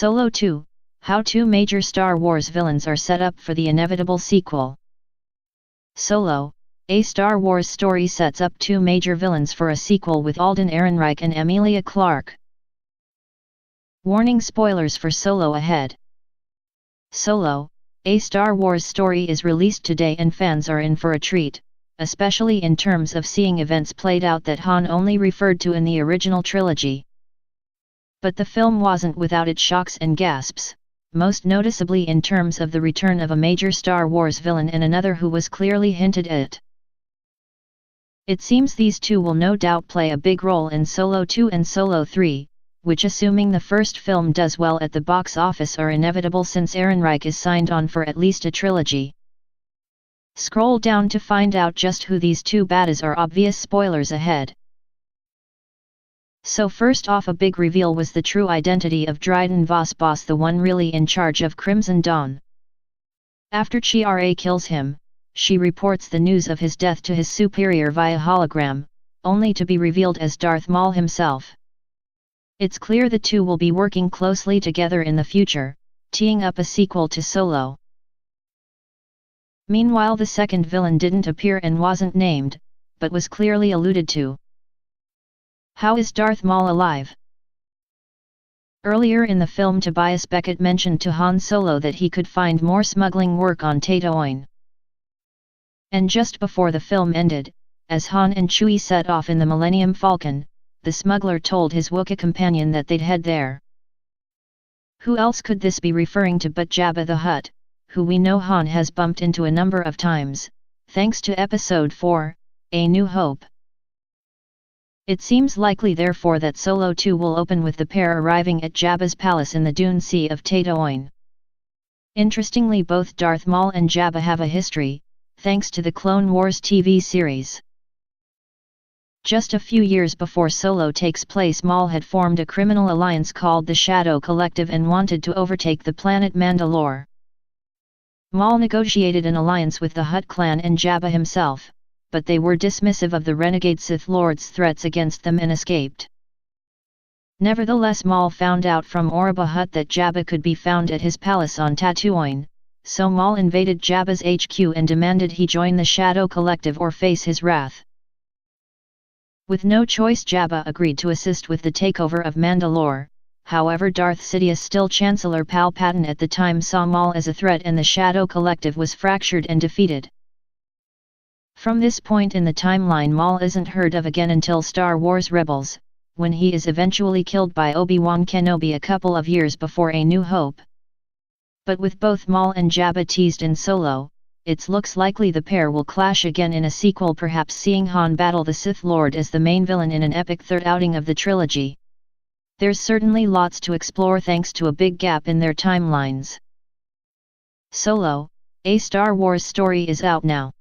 Solo 2, how two major Star Wars villains are set up for the inevitable sequel. Solo, a Star Wars story sets up two major villains for a sequel with Alden Ehrenreich and Emilia Clarke. Warning: spoilers for Solo ahead. Solo, a Star Wars story is released today and fans are in for a treat, especially in terms of seeing events played out that Han only referred to in the original trilogy. But the film wasn't without its shocks and gasps, most noticeably in terms of the return of a major Star Wars villain and another who was clearly hinted at. It seems these two will no doubt play a big role in Solo 2 and Solo 3, which, assuming the first film does well at the box office, are inevitable since Ehrenreich is signed on for at least a trilogy. Scroll down to find out just who these two baddies are. Obvious spoilers ahead. So first off, a big reveal was the true identity of Dryden Vos, boss, the one really in charge of Crimson Dawn. After Qi'ra kills him, she reports the news of his death to his superior via hologram, only to be revealed as Darth Maul himself. It's clear the two will be working closely together in the future, teeing up a sequel to Solo. Meanwhile, the second villain didn't appear and wasn't named, but was clearly alluded to. How is Darth Maul alive? Earlier in the film, Tobias Beckett mentioned to Han Solo that he could find more smuggling work on Tatooine. And just before the film ended, as Han and Chewy set off in the Millennium Falcon, the smuggler told his Wookie companion that they'd head there. Who else could this be referring to but Jabba the Hutt, who we know Han has bumped into a number of times, thanks to Episode 4, A New Hope. It seems likely therefore that Solo 2 will open with the pair arriving at Jabba's palace in the Dune Sea of Tatooine. Interestingly, both Darth Maul and Jabba have a history, thanks to the Clone Wars TV series. Just a few years before Solo takes place, Maul had formed a criminal alliance called the Shadow Collective and wanted to overtake the planet Mandalore. Maul negotiated an alliance with the Hutt clan and Jabba himself, but they were dismissive of the renegade Sith Lord's threats against them and escaped. Nevertheless, Maul found out from Jabba Hutt that Jabba could be found at his palace on Tatooine, so Maul invaded Jabba's HQ and demanded he join the Shadow Collective or face his wrath. With no choice, Jabba agreed to assist with the takeover of Mandalore. However, Darth Sidious, still Chancellor Palpatine at the time, saw Maul as a threat and the Shadow Collective was fractured and defeated. From this point in the timeline, Maul isn't heard of again until Star Wars Rebels, when he is eventually killed by Obi-Wan Kenobi a couple of years before A New Hope. But with both Maul and Jabba teased in Solo, it looks likely the pair will clash again in a sequel, perhaps seeing Han battle the Sith Lord as the main villain in an epic third outing of the trilogy. There's certainly lots to explore thanks to a big gap in their timelines. Solo, a Star Wars story, is out now.